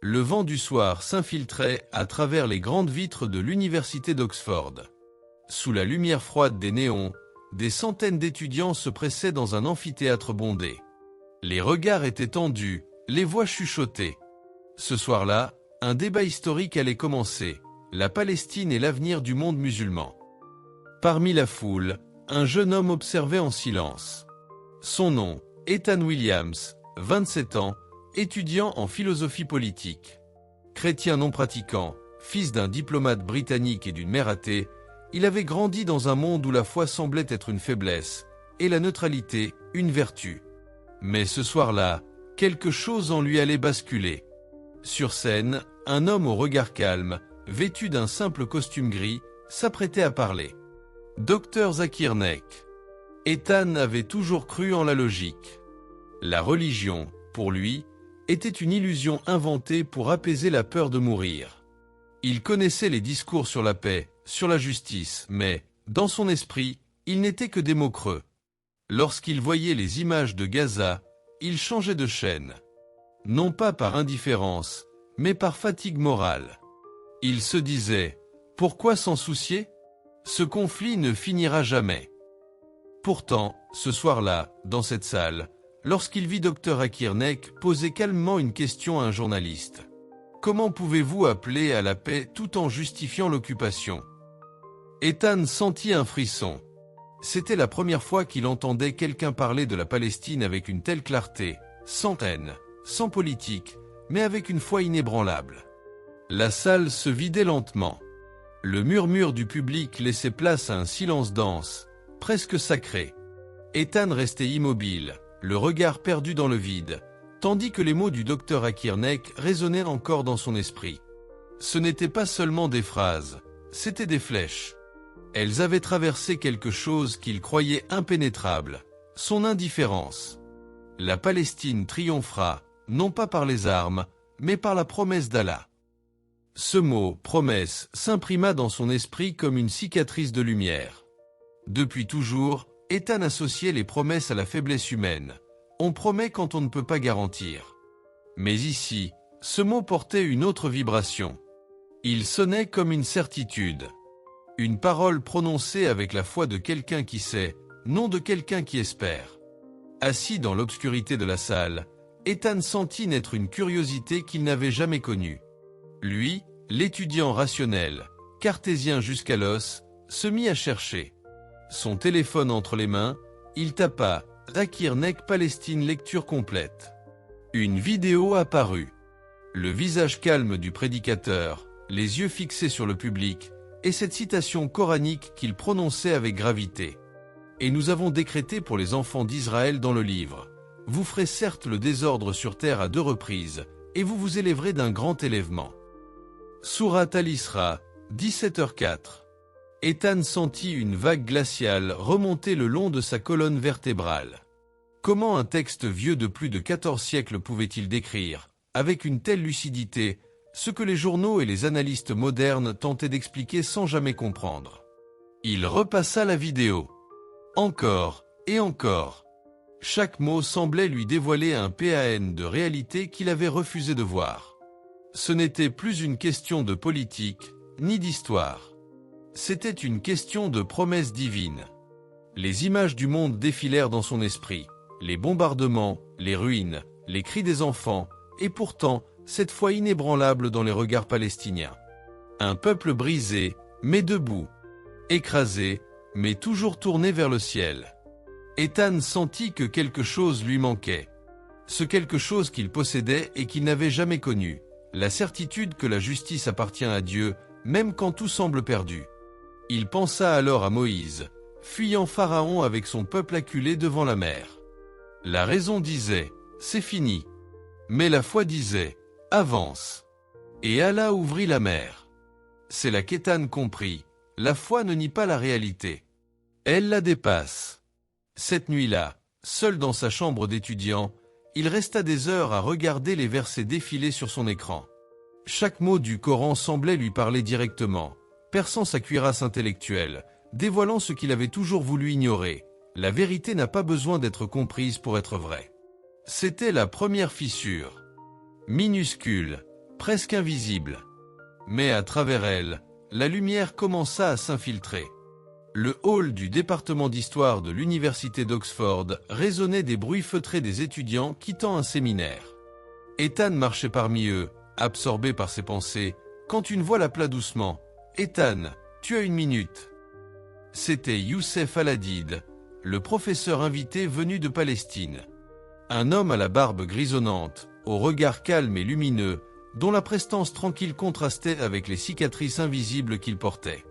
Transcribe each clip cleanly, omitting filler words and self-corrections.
Le vent du soir s'infiltrait à travers les grandes vitres de l'université d'Oxford. Sous la lumière froide des néons, des centaines d'étudiants se pressaient dans un amphithéâtre bondé. Les regards étaient tendus, les voix chuchotaient. Ce soir-là, un débat historique allait commencer, la Palestine et l'avenir du monde musulman. Parmi la foule, un jeune homme observait en silence. Son nom, Ethan Williams, 27 ans, étudiant en philosophie politique. Chrétien non pratiquant, fils d'un diplomate britannique et d'une mère athée, il avait grandi dans un monde où la foi semblait être une faiblesse, et la neutralité, une vertu. Mais ce soir-là, quelque chose en lui allait basculer. Sur scène, un homme au regard calme, vêtu d'un simple costume gris, s'apprêtait à parler. Dr Zakir Naik. Ethan avait toujours cru en la logique. La religion, pour lui, était une illusion inventée pour apaiser la peur de mourir. Il connaissait les discours sur la paix, sur la justice, mais, dans son esprit, il n'était que des mots creux. Lorsqu'il voyait les images de Gaza, il changeait de chaîne. Non pas par indifférence, mais par fatigue morale. Il se disait, pourquoi s'en soucier? Ce conflit ne finira jamais. Pourtant, ce soir-là, dans cette salle, lorsqu'il vit Dr Zakir Naik poser calmement une question à un journaliste. Comment pouvez-vous appeler à la paix tout en justifiant l'occupation? Ethan sentit un frisson. C'était la première fois qu'il entendait quelqu'un parler de la Palestine avec une telle clarté, sans haine, sans politique, mais avec une foi inébranlable. La salle se vidait lentement. Le murmure du public laissait place à un silence dense, presque sacré. Ethan restait immobile, le regard perdu dans le vide, tandis que les mots du docteur Zakir Naik résonnaient encore dans son esprit. Ce n'étaient pas seulement des phrases, c'étaient des flèches. Elles avaient traversé quelque chose qu'il croyait impénétrable, son indifférence. La Palestine triomphera, non pas par les armes, mais par la promesse d'Allah. Ce mot, promesse, s'imprima dans son esprit comme une cicatrice de lumière. Depuis toujours, Ethan associait les promesses à la faiblesse humaine. On promet quand on ne peut pas garantir. Mais ici, ce mot portait une autre vibration. Il sonnait comme une certitude. Une parole prononcée avec la foi de quelqu'un qui sait, non de quelqu'un qui espère. Assis dans l'obscurité de la salle, Ethan sentit naître une curiosité qu'il n'avait jamais connue. Lui, l'étudiant rationnel, cartésien jusqu'à l'os, se mit à chercher. Son téléphone entre les mains, il tapa « Zakir Naik Palestine lecture complète ». Une vidéo apparut. Le visage calme du prédicateur, les yeux fixés sur le public, et cette citation coranique qu'il prononçait avec gravité. Et nous avons décrété pour les enfants d'Israël dans le livre. Vous ferez certes le désordre sur terre à 2 reprises, et vous vous élèverez d'un grand élèvement. Surat Al-Isra, 17h04. Ethan sentit une vague glaciale remonter le long de sa colonne vertébrale. Comment un texte vieux de plus de 14 siècles pouvait-il décrire, avec une telle lucidité, ce que les journaux et les analystes modernes tentaient d'expliquer sans jamais comprendre? Il repassa la vidéo. Encore, et encore. Chaque mot semblait lui dévoiler un PAN de réalité qu'il avait refusé de voir. Ce n'était plus une question de politique, ni d'histoire. C'était une question de promesse divine. Les images du monde défilèrent dans son esprit, les bombardements, les ruines, les cris des enfants, et pourtant, cette foi inébranlable dans les regards palestiniens. Un peuple brisé, mais debout. Écrasé, mais toujours tourné vers le ciel. Ethan sentit que quelque chose lui manquait. Ce quelque chose qu'il possédait et qu'il n'avait jamais connu. La certitude que la justice appartient à Dieu, même quand tout semble perdu. Il pensa alors à Moïse, fuyant Pharaon avec son peuple acculé devant la mer. La raison disait, c'est fini. Mais la foi disait, avance. Et Allah ouvrit la mer. C'est là qu'Ethan comprit, la foi ne nie pas la réalité. Elle la dépasse. Cette nuit-là, seul dans sa chambre d'étudiant, il resta des heures à regarder les versets défiler sur son écran. Chaque mot du Coran semblait lui parler directement, perçant sa cuirasse intellectuelle, dévoilant ce qu'il avait toujours voulu ignorer. La vérité n'a pas besoin d'être comprise pour être vraie. C'était la première fissure. Minuscule, presque invisible. Mais à travers elle, la lumière commença à s'infiltrer. Le hall du département d'histoire de l'université d'Oxford résonnait des bruits feutrés des étudiants quittant un séminaire. Ethan marchait parmi eux, absorbé par ses pensées, quand une voix l'appela doucement. « Ethan, tu as une minute. » C'était Youssef Al-Hadid, le professeur invité venu de Palestine. Un homme à la barbe grisonnante, au regard calme et lumineux, dont la prestance tranquille contrastait avec les cicatrices invisibles qu'il portait.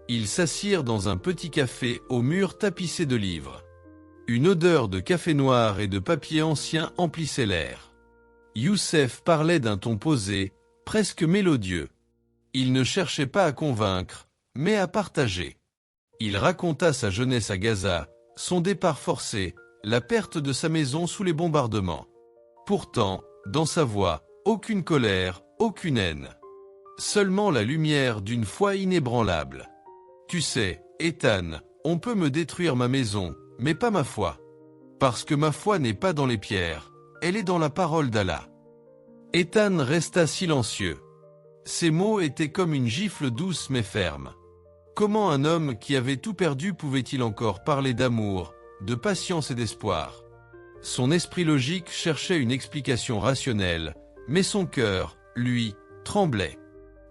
Ils s'assirent dans un petit café aux murs tapissés de livres. Une odeur de café noir et de papier ancien emplissait l'air. Youssef parlait d'un ton posé, presque mélodieux. Il ne cherchait pas à convaincre, mais à partager. Il raconta sa jeunesse à Gaza, son départ forcé, la perte de sa maison sous les bombardements. Pourtant, dans sa voix, aucune colère, aucune haine. Seulement la lumière d'une foi inébranlable. « Tu sais, Ethan, on peut me détruire ma maison, mais pas ma foi. Parce que ma foi n'est pas dans les pierres, elle est dans la parole d'Allah. » Ethan resta silencieux. Ces mots étaient comme une gifle douce mais ferme. Comment un homme qui avait tout perdu pouvait-il encore parler d'amour, de patience et d'espoir? Son esprit logique cherchait une explication rationnelle, mais son cœur, lui, tremblait.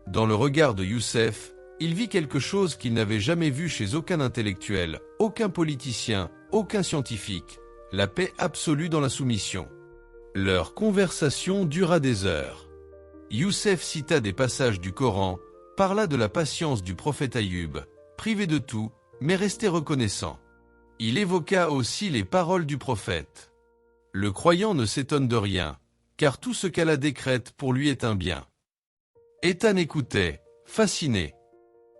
Dans le regard de Youssef, il vit quelque chose qu'il n'avait jamais vu chez aucun intellectuel, aucun politicien, aucun scientifique, la paix absolue dans la soumission. Leur conversation dura des heures. Youssef cita des passages du Coran, parla de la patience du prophète Ayyub, privé de tout, mais resté reconnaissant. Il évoqua aussi les paroles du prophète. Le croyant ne s'étonne de rien, car tout ce qu'Allah décrète pour lui est un bien. Ethan écoutait, fasciné.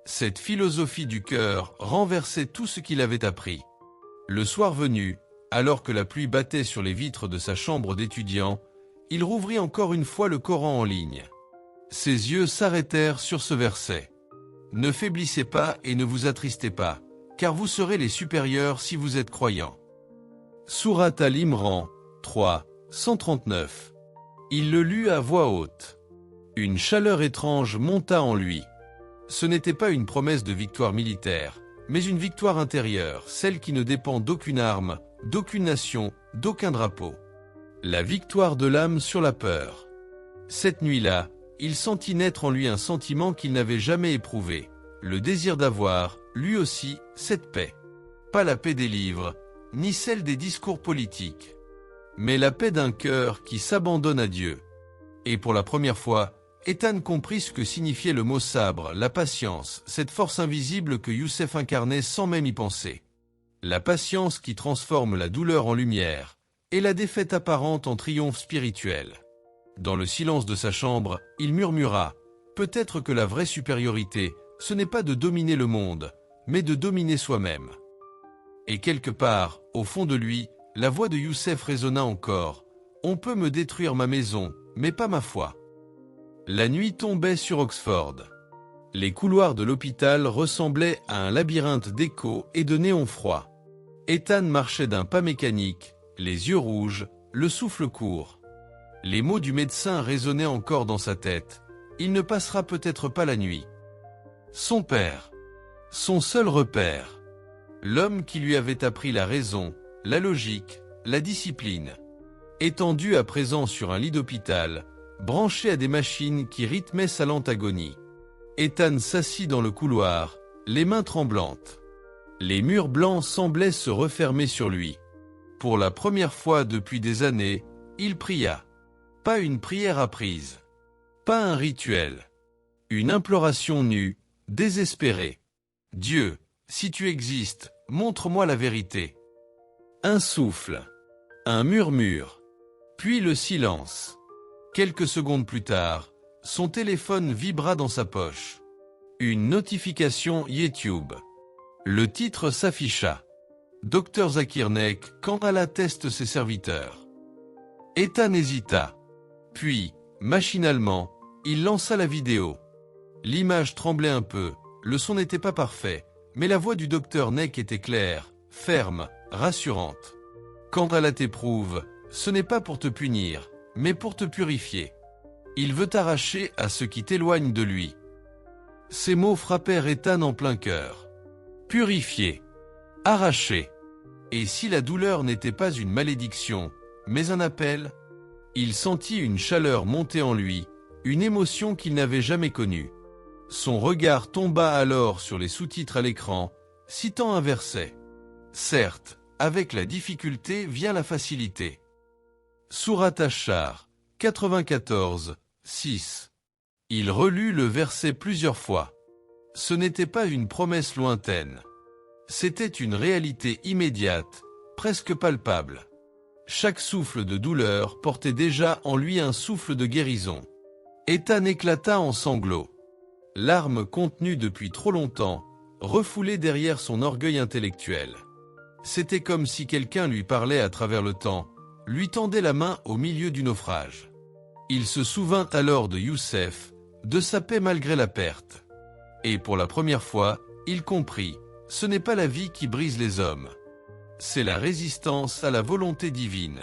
Cette philosophie du cœur renversait tout ce qu'il avait appris. Le soir venu, alors que la pluie battait sur les vitres de sa chambre d'étudiant, il rouvrit encore une fois le Coran en ligne. Ses yeux s'arrêtèrent sur ce verset. « Ne faiblissez pas et ne vous attristez pas, car vous serez les supérieurs si vous êtes croyants. » Sourate Al-Imran, 3, 139. Il le lut à voix haute. Une chaleur étrange monta en lui. Ce n'était pas une promesse de victoire militaire, mais une victoire intérieure, celle qui ne dépend d'aucune arme, d'aucune nation, d'aucun drapeau. La victoire de l'âme sur la peur. Cette nuit-là, il sentit naître en lui un sentiment qu'il n'avait jamais éprouvé, le désir d'avoir, lui aussi, cette paix. Pas la paix des livres, ni celle des discours politiques, mais la paix d'un cœur qui s'abandonne à Dieu. Et pour la première fois, Ethan comprit ce que signifiait le mot sabre, la patience, cette force invisible que Youssef incarnait sans même y penser. La patience qui transforme la douleur en lumière, et la défaite apparente en triomphe spirituel. Dans le silence de sa chambre, il murmura « Peut-être que la vraie supériorité, ce n'est pas de dominer le monde, mais de dominer soi-même. » Et quelque part, au fond de lui, la voix de Youssef résonna encore « On peut me détruire ma maison, mais pas ma foi. » La nuit tombait sur Oxford. Les couloirs de l'hôpital ressemblaient à un labyrinthe d'échos et de néons froids. Ethan marchait d'un pas mécanique, les yeux rouges, le souffle court. Les mots du médecin résonnaient encore dans sa tête. Il ne passera peut-être pas la nuit. Son père. Son seul repère. L'homme qui lui avait appris la raison, la logique, la discipline. Étendu à présent sur un lit d'hôpital, branché à des machines qui rythmaient sa lente agonie. Ethan s'assit dans le couloir, les mains tremblantes. Les murs blancs semblaient se refermer sur lui. Pour la première fois depuis des années, il pria. Pas une prière apprise. Pas un rituel. Une imploration nue, désespérée. Dieu, si tu existes, montre-moi la vérité. Un souffle. Un murmure. Puis le silence. Quelques secondes plus tard, son téléphone vibra dans sa poche. Une notification YouTube. Le titre s'afficha. Dr Zakir Naik, quand Allah teste ses serviteurs. Ethan hésita. Puis, machinalement, il lança la vidéo. L'image tremblait un peu, le son n'était pas parfait, mais la voix du docteur Naik était claire, ferme, rassurante. Quand Allah t'éprouve, ce n'est pas pour te punir, mais pour te purifier. Il veut t'arracher à ce qui t'éloigne de lui. Ces mots frappèrent Ethan en plein cœur. Purifier. Arracher. Et si la douleur n'était pas une malédiction, mais un appel? Il sentit une chaleur monter en lui, une émotion qu'il n'avait jamais connue. Son regard tomba alors sur les sous-titres à l'écran, citant un verset. Certes, avec la difficulté vient la facilité. Sourate Ash-Shar, 94, 6. Il relut le verset plusieurs fois. Ce n'était pas une promesse lointaine. C'était une réalité immédiate, presque palpable. Chaque souffle de douleur portait déjà en lui un souffle de guérison. Ethan éclata en sanglots. Larmes contenues depuis trop longtemps, refoulées derrière son orgueil intellectuel. C'était comme si quelqu'un lui parlait à travers le temps, lui tendait la main au milieu du naufrage. Il se souvint alors de Youssef, de sa paix malgré la perte. Et pour la première fois, il comprit, ce n'est pas la vie qui brise les hommes. C'est la résistance à la volonté divine.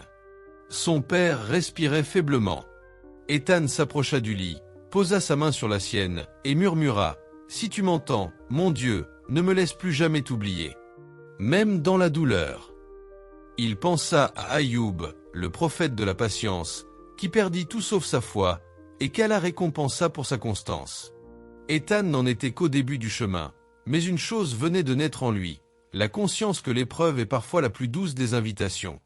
Son père respirait faiblement. Ethan s'approcha du lit, posa sa main sur la sienne, et murmura, « Si tu m'entends, mon Dieu, ne me laisse plus jamais t'oublier. » Même dans la douleur. Il pensa à Ayoub, le prophète de la patience, qui perdit tout sauf sa foi, et qu'Allah récompensa pour sa constance. Ethan n'en était qu'au début du chemin, mais une chose venait de naître en lui, la conscience que l'épreuve est parfois la plus douce des invitations.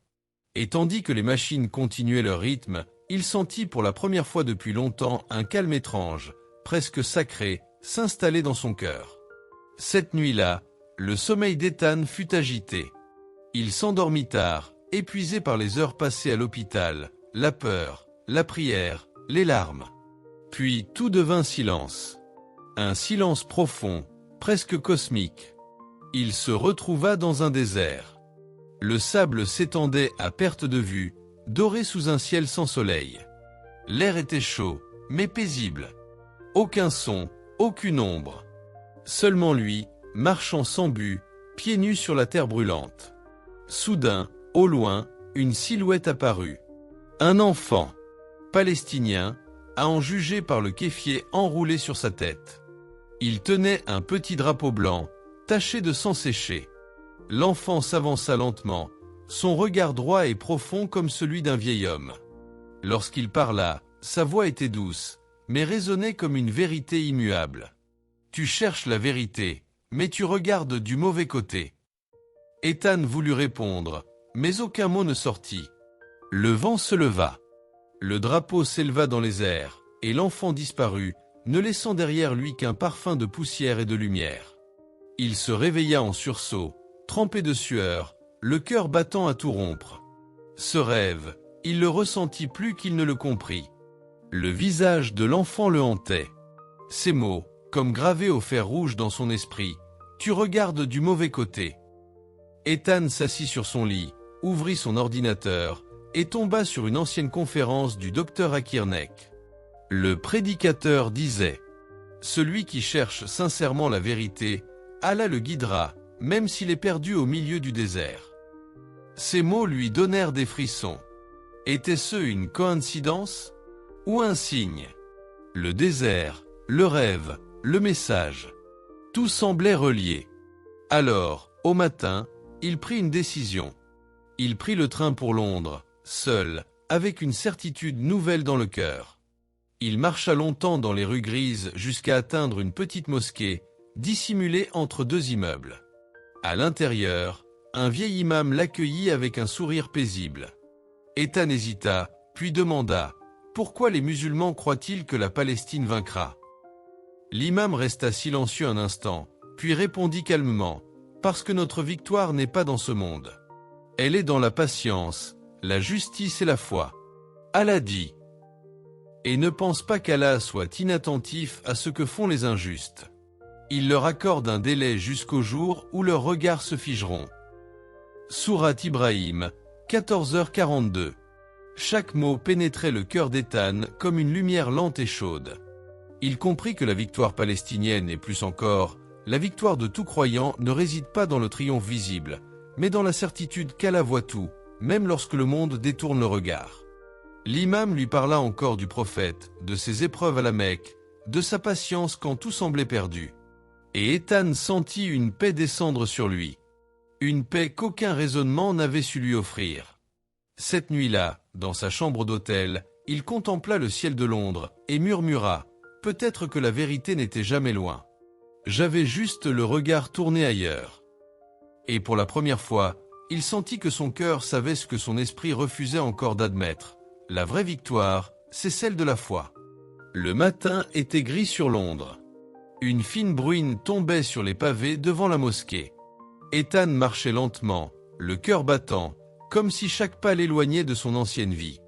Et tandis que les machines continuaient leur rythme, il sentit pour la première fois depuis longtemps un calme étrange, presque sacré, s'installer dans son cœur. Cette nuit-là, le sommeil d'Ethan fut agité. Il s'endormit tard, épuisé par les heures passées à l'hôpital, la peur, la prière, les larmes. Puis tout devint silence. Un silence profond, presque cosmique. Il se retrouva dans un désert. Le sable s'étendait à perte de vue, doré sous un ciel sans soleil. L'air était chaud, mais paisible. Aucun son, aucune ombre. Seulement lui, marchant sans but, pieds nus sur la terre brûlante. Soudain, au loin, une silhouette apparut. Un enfant, palestinien, à en juger par le kéfier enroulé sur sa tête. Il tenait un petit drapeau blanc, taché de sang séché. L'enfant s'avança lentement, son regard droit et profond comme celui d'un vieil homme. Lorsqu'il parla, sa voix était douce, mais résonnait comme une vérité immuable. « Tu cherches la vérité, mais tu regardes du mauvais côté. » Ethan voulut répondre, mais aucun mot ne sortit. Le vent se leva. Le drapeau s'éleva dans les airs, et l'enfant disparut, ne laissant derrière lui qu'un parfum de poussière et de lumière. Il se réveilla en sursaut, trempé de sueur, le cœur battant à tout rompre. Ce rêve, il le ressentit plus qu'il ne le comprit. Le visage de l'enfant le hantait. Ces mots, comme gravés au fer rouge dans son esprit, « Tu regardes du mauvais côté ». Ethan s'assit sur son lit, ouvrit son ordinateur, et tomba sur une ancienne conférence du docteur Akirnek. Le prédicateur disait « Celui qui cherche sincèrement la vérité, Allah le guidera, même s'il est perdu au milieu du désert. » Ces mots lui donnèrent des frissons. Était-ce une coïncidence ou un signe? Le désert, le rêve, le message, tout semblait relié. Alors, au matin, il prit une décision. Il prit le train pour Londres, seul, avec une certitude nouvelle dans le cœur. Il marcha longtemps dans les rues grises jusqu'à atteindre une petite mosquée, dissimulée entre deux immeubles. À l'intérieur, un vieil imam l'accueillit avec un sourire paisible. Ethan hésita, puis demanda « Pourquoi les musulmans croient-ils que la Palestine vaincra ?» L'imam resta silencieux un instant, puis répondit calmement « Parce que notre victoire n'est pas dans ce monde. Elle est dans la patience, la justice et la foi. » Allah dit. Et ne pense pas qu'Allah soit inattentif à ce que font les injustes. Il leur accorde un délai jusqu'au jour où leurs regards se figeront. Sourate Ibrahim, 14h42. Chaque mot pénétrait le cœur d'Ethan comme une lumière lente et chaude. Il comprit que la victoire palestinienne et plus encore, la victoire de tout croyant ne réside pas dans le triomphe visible, mais dans la certitude qu'Allah voit tout, même lorsque le monde détourne le regard. L'imam lui parla encore du prophète, de ses épreuves à la Mecque, de sa patience quand tout semblait perdu. Et Ethan sentit une paix descendre sur lui. Une paix qu'aucun raisonnement n'avait su lui offrir. Cette nuit-là, dans sa chambre d'hôtel, il contempla le ciel de Londres et murmura « Peut-être que la vérité n'était jamais loin. J'avais juste le regard tourné ailleurs. » Et pour la première fois, il sentit que son cœur savait ce que son esprit refusait encore d'admettre. La vraie victoire, c'est celle de la foi. Le matin était gris sur Londres. Une fine bruine tombait sur les pavés devant la mosquée. Ethan marchait lentement, le cœur battant, comme si chaque pas l'éloignait de son ancienne vie.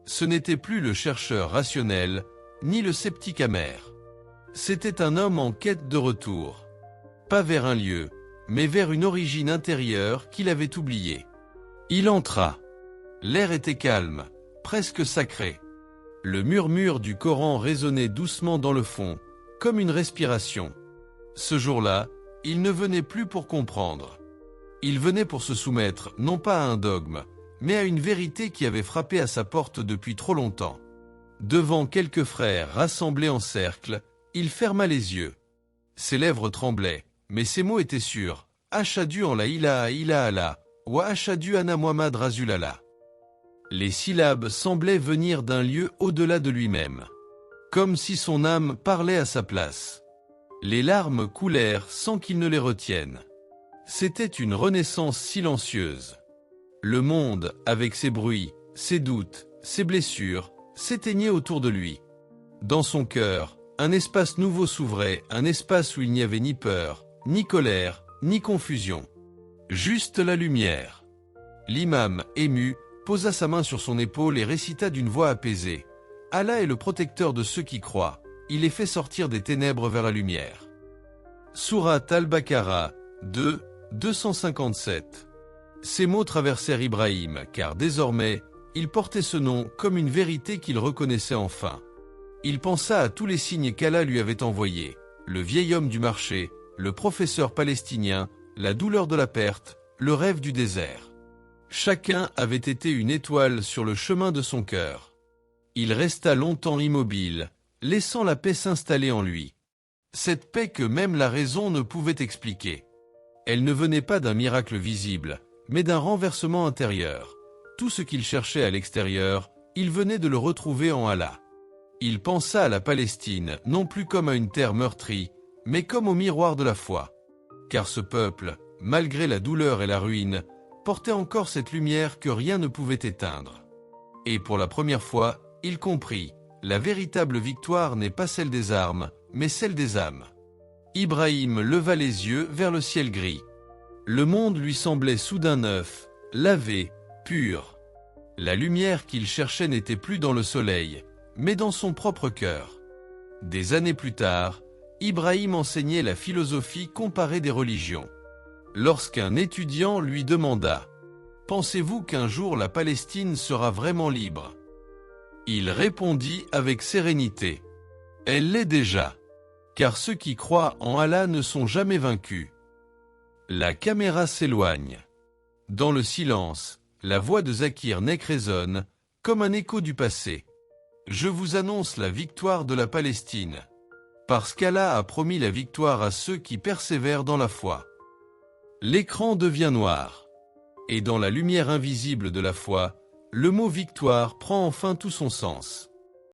Ce n'était plus le chercheur rationnel, ni le sceptique amer. C'était un homme en quête de retour. Pas vers un lieu, mais vers une origine intérieure qu'il avait oubliée. Il entra. L'air était calme, presque sacré. Le murmure du Coran résonnait doucement dans le fond, comme une respiration. Ce jour-là, il ne venait plus pour comprendre. Il venait pour se soumettre, non pas à un dogme, mais à une vérité qui avait frappé à sa porte depuis trop longtemps. Devant quelques frères rassemblés en cercle, il ferma les yeux. Ses lèvres tremblaient, mais ses mots étaient sûrs. Ashhadu an la ilaha illallah, wa ashhadu anna Muhammad Rasulallah. Les syllabes semblaient venir d'un lieu au-delà de lui-même. Comme si son âme parlait à sa place. Les larmes coulèrent sans qu'il ne les retienne. C'était une renaissance silencieuse. Le monde, avec ses bruits, ses doutes, ses blessures, s'éteignait autour de lui. Dans son cœur, un espace nouveau s'ouvrait, un espace où il n'y avait ni peur, ni colère, ni confusion. Juste la lumière. L'imam, ému, posa sa main sur son épaule et récita d'une voix apaisée. Allah est le protecteur de ceux qui croient. Il les fait sortir des ténèbres vers la lumière. Sourate Al-Baqarah 2, 257. Ces mots traversèrent Ibrahim, car désormais, il portait ce nom comme une vérité qu'il reconnaissait enfin. Il pensa à tous les signes qu'Allah lui avait envoyés, le vieil homme du marché, le professeur palestinien, la douleur de la perte, le rêve du désert. Chacun avait été une étoile sur le chemin de son cœur. Il resta longtemps immobile, laissant la paix s'installer en lui. Cette paix que même la raison ne pouvait expliquer. Elle ne venait pas d'un miracle visible, mais d'un renversement intérieur. Tout ce qu'il cherchait à l'extérieur, il venait de le retrouver en Allah. Il pensa à la Palestine, non plus comme à une terre meurtrie, mais comme au miroir de la foi. Car ce peuple, malgré la douleur et la ruine, portait encore cette lumière que rien ne pouvait éteindre. Et pour la première fois, il comprit, la véritable victoire n'est pas celle des armes, mais celle des âmes. Ibrahim leva les yeux vers le ciel gris. Le monde lui semblait soudain neuf, lavé, pur. La lumière qu'il cherchait n'était plus dans le soleil, mais dans son propre cœur. Des années plus tard, Ibrahim enseignait la philosophie comparée des religions. Lorsqu'un étudiant lui demanda « Pensez-vous qu'un jour la Palestine sera vraiment libre ?» Il répondit avec sérénité « Elle l'est déjà, car ceux qui croient en Allah ne sont jamais vaincus. » La caméra s'éloigne. Dans le silence, la voix de Zakir Nek résonne, comme un écho du passé. « Je vous annonce la victoire de la Palestine, parce qu'Allah a promis la victoire à ceux qui persévèrent dans la foi. » L'écran devient noir. Et dans la lumière invisible de la foi, le mot victoire prend enfin tout son sens.